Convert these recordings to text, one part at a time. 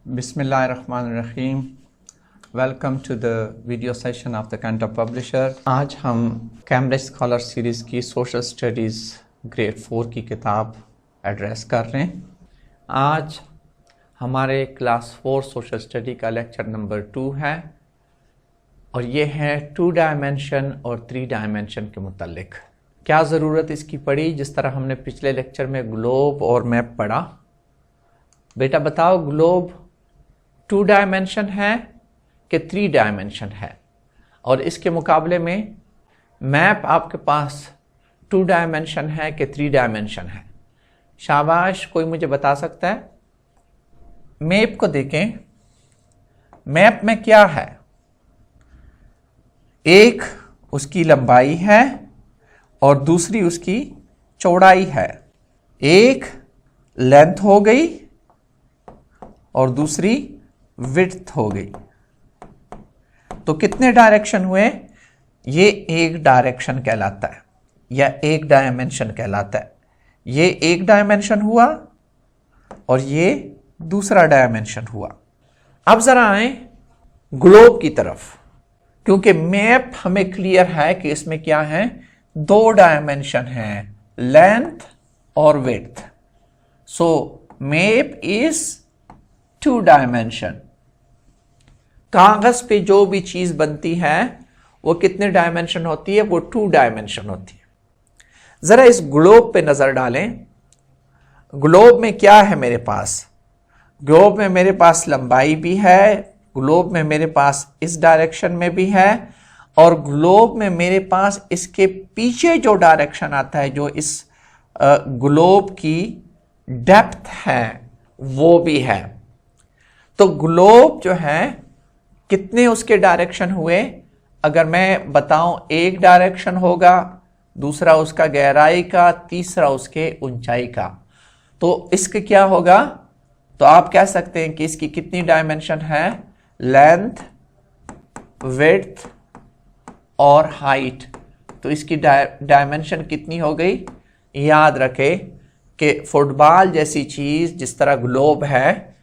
बिस्मिल्लाहिर्रहमानिर्रहीम। Welcome to the video session of the Canto publisher. आज हम कैम्ब्रिज स्कॉलर सीरीज़ की सोशल स्टडीज़ ग्रेड 4 की किताब एड्रेस कर रहे हैं। आज हमारे क्लास 4 सोशल स्टडी का लेक्चर नंबर 2 है और ये है 2 डायमेंशन और 3 डायमेंशन के मुतालिक। क्या ज़रूरत इसकी पड़ी? जिस तरह हमने पिछले लेक्चर में ग्लोब और मैप पढ़ा। बेटा बताओ, ग्लोब 2 डायमेंशन है कि 3 डायमेंशन है, और इसके मुकाबले में मैप आपके पास 2 डायमेंशन है कि 3 डायमेंशन है? शाबाश, कोई मुझे बता सकता है? मैप को देखें। मैप में क्या है? एक उसकी लंबाई है और दूसरी उसकी चौड़ाई है। एक लेंथ हो गई और दूसरी विड्थ हो गई। तो कितने डायरेक्शन हुए? ये एक डायरेक्शन कहलाता है या एक डायमेंशन कहलाता है। ये एक डायमेंशन हुआ और ये दूसरा डायमेंशन हुआ। अब जरा आए ग्लोब की तरफ, क्योंकि मैप हमें क्लियर है कि इसमें क्या है, 2 डायमेंशन है, लेंथ और width. So map is 2 dimension. कागज पे जो भी चीज बनती है वो कितने डायमेंशन होती है? वो 2 डायमेंशन होती है। जरा इस ग्लोब पे नजर डालें। ग्लोब में क्या है मेरे पास? ग्लोब में मेरे पास लंबाई भी है, ग्लोब में मेरे पास इस डायरेक्शन में भी है, और ग्लोब में मेरे पास इसके पीछे जो डायरेक्शन आता है, जो इस ग्लोब की डेप्थ है, वो भी है। तो ग्लोब जो है, कितने उसके डायरेक्शन हुए? अगर मैं बताऊं, एक डायरेक्शन होगा, दूसरा उसका गहराई का, तीसरा उसके ऊंचाई का। तो इसके क्या होगा? तो आप कह सकते हैं कि इसकी कितनी डायमेंशन है? लेंथ, विड्थ और हाइट। तो इसकी डायमेंशन कितनी हो गई? याद रखें कि फुटबॉल जैसी चीज जिस तरह ग्लोब है,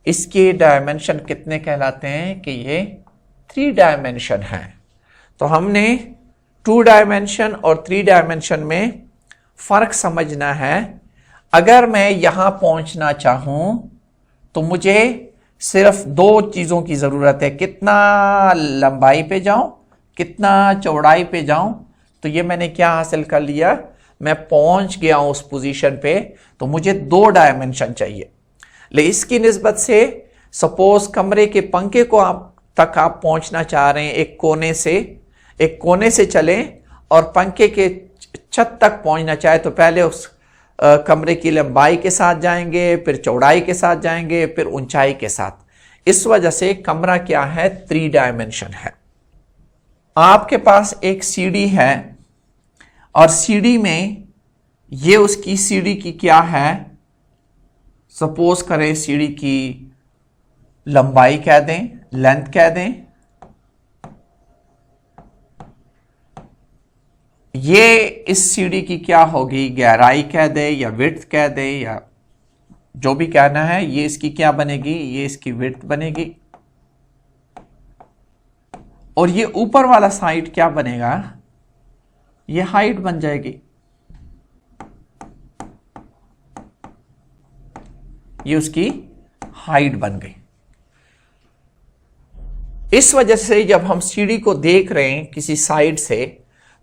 इसके डायमेंशन कितने कहलाते हैं? कि ये 3 डायमेंशन है। तो हमने 2 डायमेंशन और 3 डायमेंशन में फर्क समझना है। अगर मैं यहां पहुंचना चाहूं तो मुझे सिर्फ 2 चीजों की जरूरत है। कितना लंबाई पे जाऊं, कितना चौड़ाई पे जाऊं। तो ये मैंने क्या हासिल कर लिया? मैं पहुंच गया हूं उस पोजीशन पे। तो मुझे 2 डायमेंशन चाहिए। लेकिन इसकी निस्बत से सपोज कमरे के पंखे को आप पहुंचना चाह रहे हैं, एक कोने से चलें और पंखे के छत तक पहुंचना चाहे, तो पहले उस कमरे की लंबाई के साथ जाएंगे, फिर चौड़ाई के साथ जाएंगे, फिर ऊंचाई के साथ। इस वजह से कमरा क्या है? 3 डायमेंशन है। आपके पास एक सीढ़ी है और सीढ़ी में ये उसकी सीढ़ी की क्या है? सपोज करें सीढ़ी की लंबाई कह दें, लेंथ कह दें। ये इस सीढ़ी की क्या होगी? गहराई कह दें या विड्थ कह दें, या जो भी कहना है। ये इसकी क्या बनेगी? ये इसकी विड्थ बनेगी। और ये ऊपर वाला साइड क्या बनेगा? ये हाइट बन जाएगी। ये उसकी हाइट बन गई। इस वजह से जब हम सीढ़ी को देख रहे हैं किसी साइड से,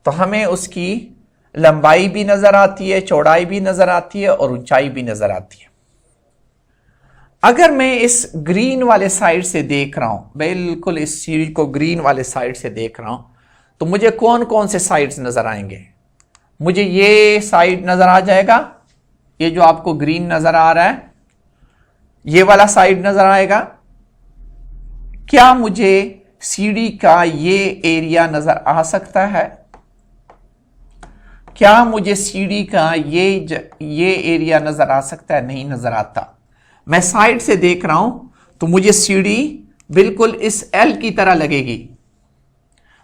तो हमें उसकी लंबाई भी नजर आती है, चौड़ाई भी नजर आती है और ऊंचाई भी नजर आती है। अगर मैं इस ग्रीन वाले साइड से देख रहा हूं, बिल्कुल इस सीढ़ी को ग्रीन वाले साइड से देख रहा हूं, तो मुझे कौन कौन से साइड्स नजर आएंगे? मुझे ये साइड नजर आ जाएगा, ये जो आपको ग्रीन नजर आ रहा है, ये वाला साइड नजर आएगा। क्या मुझे सीढ़ी का ये एरिया नजर आ सकता है? क्या मुझे सीढ़ी का ये एरिया नजर आ सकता है? नहीं नजर आता। मैं साइड से देख रहा हूं तो मुझे सीढ़ी बिल्कुल इस एल की तरह लगेगी।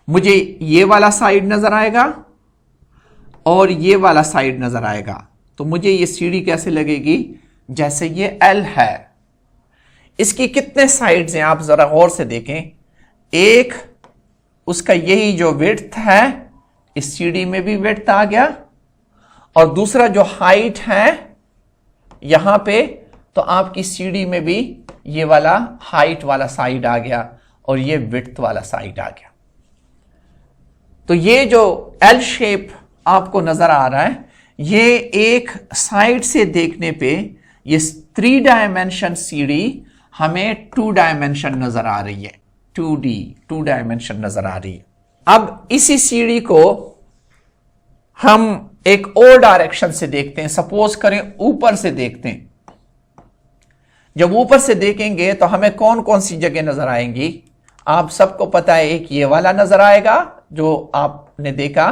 मुझे ये वाला साइड नजर आएगा और ये वाला साइड नजर आएगा। तो मुझे ये सीढ़ी कैसे लगेगी? जैसे ये एल है। इसकी कितने साइड्स हैं आप जरा गौर से देखें। एक उसका यही जो विड्थ है, इस सीढ़ी में भी विड्थ आ गया, और दूसरा जो हाइट है यहां पे, तो आपकी सीढ़ी में भी ये वाला हाइट वाला साइड आ गया और ये विड्थ वाला साइड आ गया। तो ये जो एल शेप आपको नजर आ रहा है, ये एक साइड से देखने पे ये 3 डायमेंशन सीढ़ी हमें 2 डायमेंशन नजर आ रही है, 2D 2 डायमेंशन नजर आ रही है। अब इसी सीढ़ी को हम एक और डायरेक्शन से देखते हैं। सपोज करें ऊपर से देखते हैं। जब ऊपर से देखेंगे तो हमें कौन कौन सी जगह नजर आएंगी? आप सबको पता है, एक ये वाला नजर आएगा जो आपने देखा,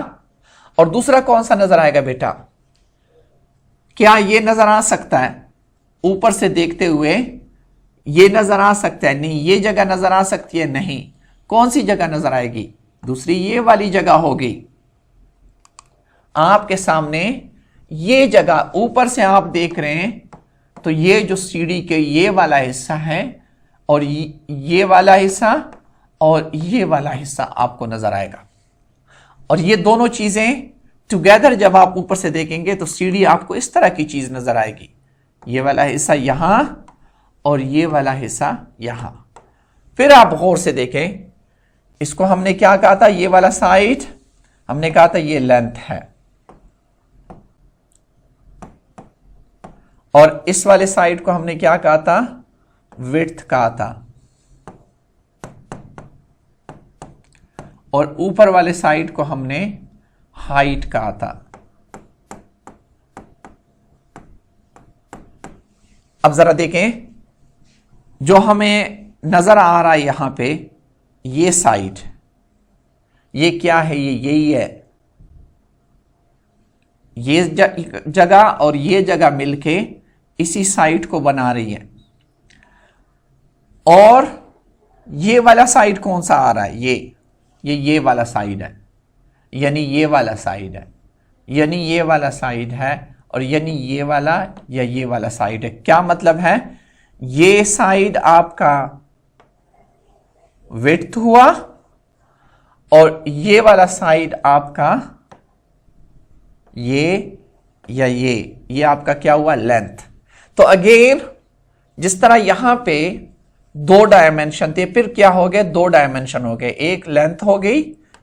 और दूसरा कौन सा नजर आएगा बेटा? क्या ये नजर आ सकता है ऊपर से देखते हुए? ये नजर आ सकता है? नहीं। ये जगह नजर आ सकती है? नहीं। कौन सी जगह नजर आएगी? दूसरी ये वाली जगह होगी। आपके सामने ये जगह ऊपर से आप देख रहे हैं, तो ये जो सीढ़ी के ये वाला हिस्सा है और ये वाला हिस्सा और ये वाला हिस्सा आपको नजर आएगा। और ये दोनों चीजें टुगेदर जब आप ऊपर से देखेंगे तो सीढ़ी आपको इस तरह की चीज नजर आएगी। ये वाला हिस्सा यहां और ये वाला हिस्सा यहां। फिर आप गौर से देखें, इसको हमने क्या कहा था? ये वाला साइड हमने कहा था ये लेंथ है, और इस वाले साइड को हमने क्या कहा था? विड्थ कहा था। और ऊपर वाले साइड को हमने हाइट कहा था। अब जरा देखें, जो हमें नजर आ रहा है यहां पे, ये साइड, ये क्या है? ये यही है। ये जगह और ये जगह मिलके इसी साइड को बना रही है। और ये वाला साइड कौन सा आ रहा है? ये वाला साइड है, यानी ये वाला साइड है, यानी ये वाला साइड है, और यानी ये वाला या ये वाला साइड है। क्या मतलब है? ये साइड आपका विड्थ हुआ और ये वाला साइड आपका ये या ये आपका क्या हुआ? लेंथ। तो अगेन जिस तरह यहां पे 2 डायमेंशन थे, फिर क्या हो गए? 2 डायमेंशन हो गए। एक लेंथ हो गई,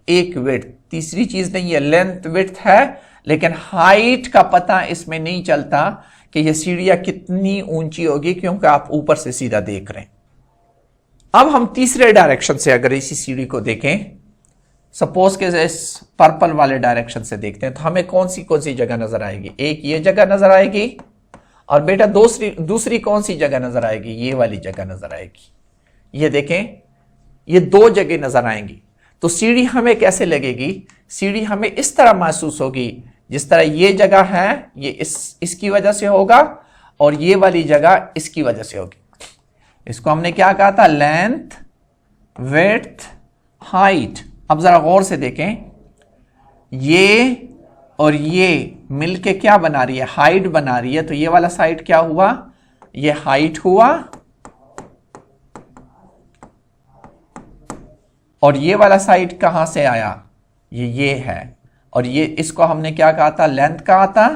एक विड्थ। तीसरी चीज नहीं है, लेंथ विड्थ है, लेकिन हाइट का पता इसमें नहीं चलता कि यह सीढ़ियां कितनी ऊंची होगी, क्योंकि आप ऊपर से सीधा देख रहे हैं। अब हम तीसरे डायरेक्शन से अगर इसी सीढ़ी को देखें, सपोज के इस पर्पल वाले डायरेक्शन से देखते हैं, तो हमें कौन सी जगह नजर आएगी? एक ये जगह नजर आएगी, और बेटा दूसरी कौन सी जगह नजर आएगी? ये वाली जगह नजर आएगी। ये देखें, ये 2 जगह नजर आएंगी। तो सीढ़ी हमें कैसे लगेगी? सीढ़ी हमें इस तरह महसूस होगी, जिस तरह ये जगह है ये इसकी वजह से होगा, और ये वाली जगह इसकी वजह से होगी। इसको हमने क्या कहा था? Length width height. अब जरा गौर से देखें, ये और ये मिलके क्या बना रही है? हाइट बना रही है। तो ये वाला साइड क्या हुआ? ये हाइट हुआ, और ये वाला साइड कहां से आया? ये है, और ये इसको हमने क्या कहा था? लेंथ कहा था।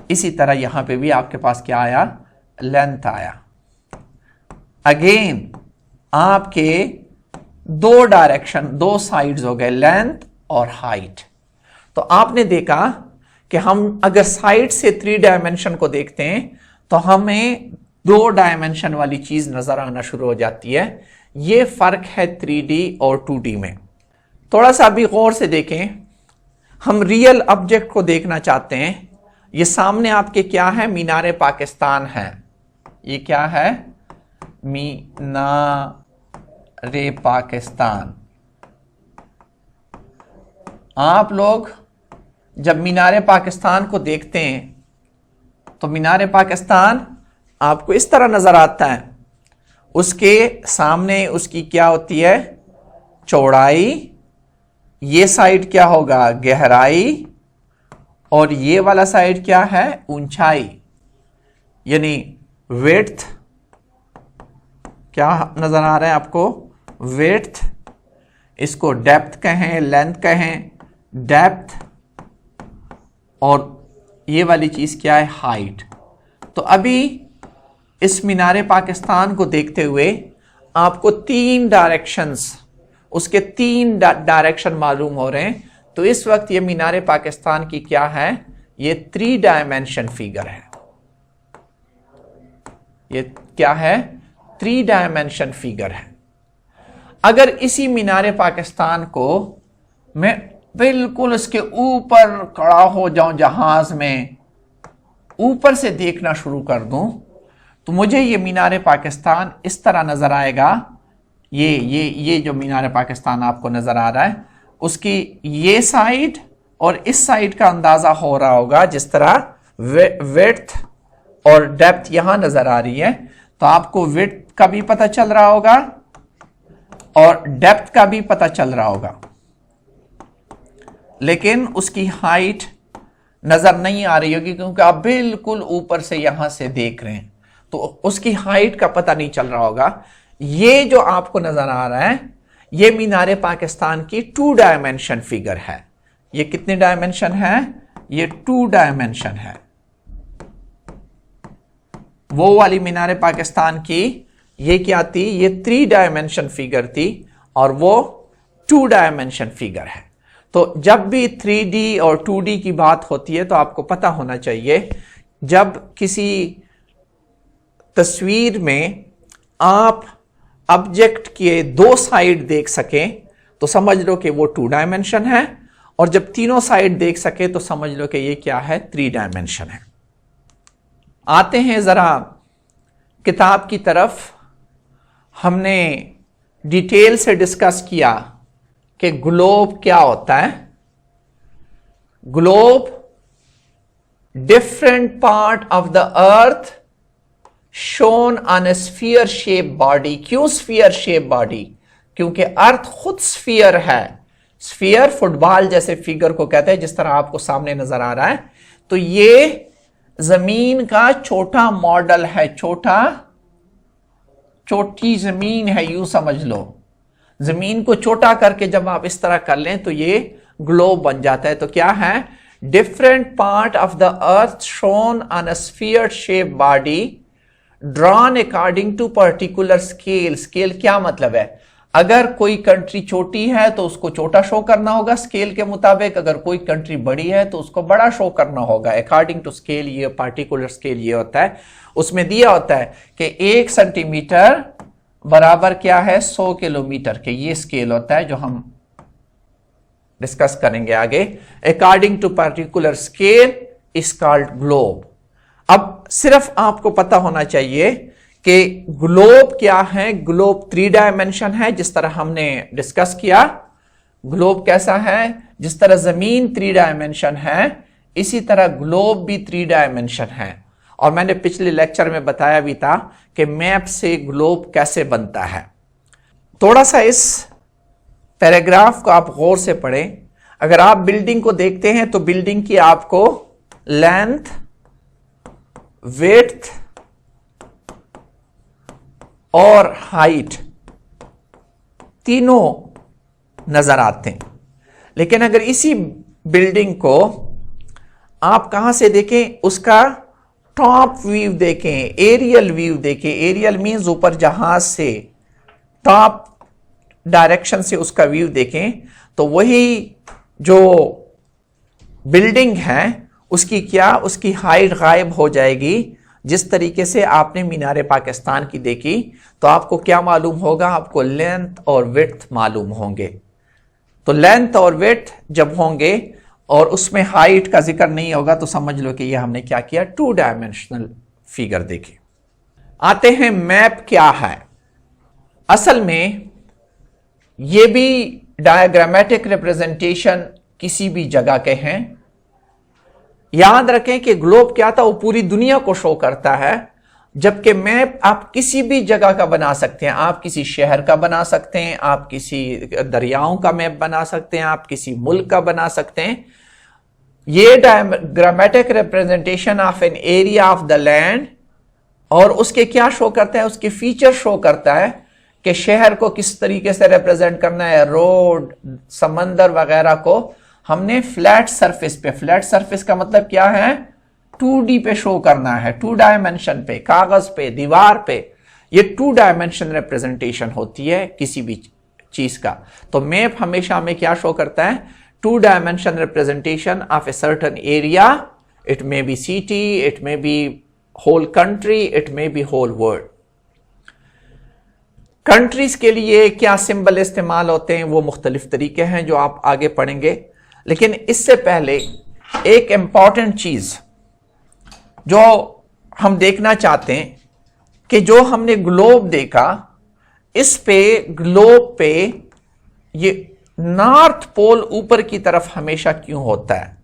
इसी तरह यहां पे भी आपके पास क्या आया? लेंथ आया। अगेन आपके 2 डायरेक्शन, 2 साइड्स हो गए, लेंथ और हाइट। तो आपने देखा कि हम अगर साइड से 3 डायमेंशन को देखते हैं तो हमें 2 डायमेंशन वाली चीज नजर आना शुरू हो जाती है। ये फर्क है 3D और 2D में। थोड़ा सा अभी गौर से देखें, हम रियल ऑब्जेक्ट को देखना चाहते हैं। ये सामने आपके क्या है? मीनारे पाकिस्तान है। ये क्या है? मीनारे पाकिस्तान। आप लोग जब मीनारे पाकिस्तान को देखते हैं तो मीनारे पाकिस्तान आपको इस तरह नजर आता है। उसके सामने उसकी क्या होती है? चौड़ाई। ये साइड क्या होगा? गहराई। और ये वाला साइड क्या है? ऊंचाई। यानी विड्थ, क्या नजर आ रहा है आपको, विड्थ, इसको डेप्थ कहें, लेंथ कहें, डेप्थ, और ये वाली चीज क्या है, हाइट। तो अभी इस मीनारे पाकिस्तान को देखते हुए आपको तीन डायरेक्शंस, उसके तीन डायरेक्शन मालूम हो रहे हैं। तो इस वक्त ये मीनारे पाकिस्तान की क्या है, ये 3 डायमेंशन फिगर है। ये क्या है, 3 डायमेंशन फिगर है। अगर इसी मीनारे पाकिस्तान को मैं बिल्कुल इसके ऊपर खड़ा हो जाऊं, जहाज में ऊपर से देखना शुरू कर दूं, तो मुझे ये मीनारे पाकिस्तान इस तरह नजर आएगा। ये जो मीनारे पाकिस्तान आपको नजर आ रहा है, उसकी ये साइड और इस साइड का अंदाजा हो रहा होगा। जिस तरह विड्थ और डेप्थ यहां नजर आ रही है, तो आपको विड्थ का भी पता चल रहा होगा और डेप्थ का भी पता चल रहा होगा, लेकिन उसकी हाइट नजर नहीं आ रही होगी क्योंकि आप बिल्कुल ऊपर से यहां से देख रहे हैं, तो उसकी हाइट का पता नहीं चल रहा होगा। ये जो आपको नजर आ रहा है, ये मीनारे पाकिस्तान की 2 डायमेंशन फिगर है। ये कितने डायमेंशन है, ये 2 डायमेंशन है। वो वाली मीनारे पाकिस्तान की ये क्या थी, ये 3 डायमेंशन फिगर थी और वो 2 डायमेंशन फिगर है। तो जब भी 3D और 2D की बात होती है तो आपको पता होना चाहिए, जब किसी तस्वीर में आप ऑब्जेक्ट के 2 साइड देख सकें तो समझ लो कि वो 2 डायमेंशन है, और जब तीनों साइड देख सके तो समझ लो कि ये क्या है, 3 डायमेंशन है। आते हैं जरा किताब की तरफ। हमने डिटेल से डिस्कस किया कि ग्लोब क्या होता है। Globe, different part of the earth shown on A sphere shape body. क्यों स्फीयर शेप बॉडी? क्योंकि अर्थ खुद स्फीयर है। स्फीयर फुटबॉल जैसे फिगर को कहते हैं, जिस तरह आपको सामने नजर आ रहा है। तो ये जमीन का छोटा मॉडल है, छोटी जमीन है, यूं समझ लो। जमीन को छोटा करके जब आप इस तरह कर लें तो ये ग्लोब बन जाता है। तो क्या है, different part of the earth shown on a sphere shape body drawn according to particular scale. Scale क्या मतलब है, अगर कोई कंट्री छोटी है तो उसको छोटा शो करना होगा स्केल के मुताबिक, अगर कोई कंट्री बड़ी है तो उसको बड़ा शो करना होगा अकॉर्डिंग टू स्केल। ये पार्टिकुलर स्केल ये होता है, उसमें दिया होता है कि 1 सेंटीमीटर बराबर क्या है, 100 किलोमीटर के। ये स्केल होता है जो हम डिस्कस करेंगे आगे। According to particular scale is called globe. अब सिर्फ आपको पता होना चाहिए कि ग्लोब क्या है। ग्लोब 3 डायमेंशन है, जिस तरह हमने डिस्कस किया। ग्लोब कैसा है, जिस तरह जमीन 3 डायमेंशन है, इसी तरह ग्लोब भी 3 डायमेंशन है। और मैंने पिछले लेक्चर में बताया भी था कि मैप से ग्लोब कैसे बनता है। थोड़ा सा इस पैराग्राफ को आप गौर से पढ़ें। अगर आप बिल्डिंग को देखते हैं तो बिल्डिंग की आपको लेंथ, विड्थ और हाइट तीनों नजर आते हैं। लेकिन अगर इसी बिल्डिंग को आप कहां से देखें, उसका टॉप व्यू देखें, एरियल व्यू देखें। एरियल मींस ऊपर जहाज से टॉप डायरेक्शन से उसका व्यू देखें, तो वही जो बिल्डिंग है उसकी क्या, उसकी हाइट गायब हो जाएगी। जिस तरीके से आपने मीनारे पाकिस्तान की देखी, तो आपको क्या मालूम होगा, आपको लेंथ और विड्थ मालूम होंगे। तो लेंथ और विड्थ जब होंगे और उसमें हाइट का जिक्र नहीं होगा, तो समझ लो कि ये हमने क्या किया, 2 डायमेंशनल फिगर देखी। आते हैं मैप क्या है। असल में ये भी डायग्रामेटिक रिप्रेजेंटेशन किसी भी जगह के हैं। याद रखें कि ग्लोब क्या था, वो पूरी दुनिया को शो करता है, जबकि मैप आप किसी भी जगह का बना सकते हैं। आप किसी शहर का बना सकते हैं, आप किसी दरियाओं का मैप बना सकते हैं, आप किसी मुल्क का बना सकते हैं। ये diagrammatic representation of an area of the land और उसके क्या शो करता है, उसके फीचर शो करता है कि शहर को किस तरीके से रिप्रेजेंट करना है, रोड, समंदर वगैरह को हमने फ्लैट सरफेस पे, फ्लैट सरफेस का मतलब क्या है, 2D पे शो करना है, 2 डायमेंशन पे, कागज पे, दीवार पे। ये 2 डायमेंशन रिप्रेजेंटेशन होती है किसी भी चीज का। तो मैप हमेशा हमें क्या शो करता है, 2 dimension representation of a certain area. It may be city, it may be whole country, it may be whole world. Countries के लिए क्या सिंबल इस्तेमाल होते हैं वो मुख्तलिफ तरीके हैं जो आप आगे पढ़ेंगे। लेकिन इससे पहले एक इंपॉर्टेंट चीज जो हम देखना चाहते हैं कि जो हमने ग्लोब देखा, इस पे ग्लोब पे ये नॉर्थ पोल ऊपर की तरफ हमेशा क्यों होता है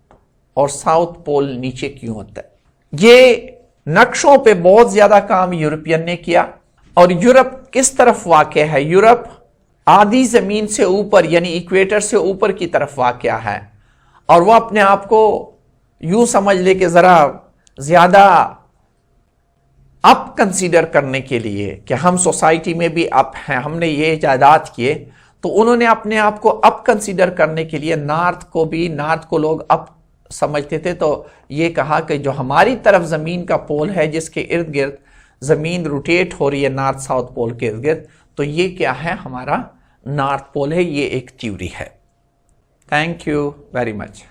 और साउथ पोल नीचे क्यों होता है। ये नक्शों पे बहुत ज्यादा काम यूरोपियन ने किया। और यूरोप किस तरफ वाक़ है, यूरोप आधी जमीन से ऊपर यानी इक्वेटर से ऊपर की तरफ वाक़ है। और वो अपने आप को यूं समझ ले कि जरा ज्यादा अप कंसीडर करने के लिए कि हम सोसाइटी में भी अप हैं, हमने ये इजादात किए, तो उन्होंने अपने आप को अप कंसीडर करने के लिए नॉर्थ को लोग अप समझते थे। तो ये कहा कि जो हमारी तरफ जमीन का पोल है जिसके इर्द गिर्द जमीन रोटेट हो रही है नॉर्थ साउथ पोल के इर्द गिर्द, तो ये क्या है, हमारा नॉर्थ पोल है। ये एक थ्योरी है। Thank you very much.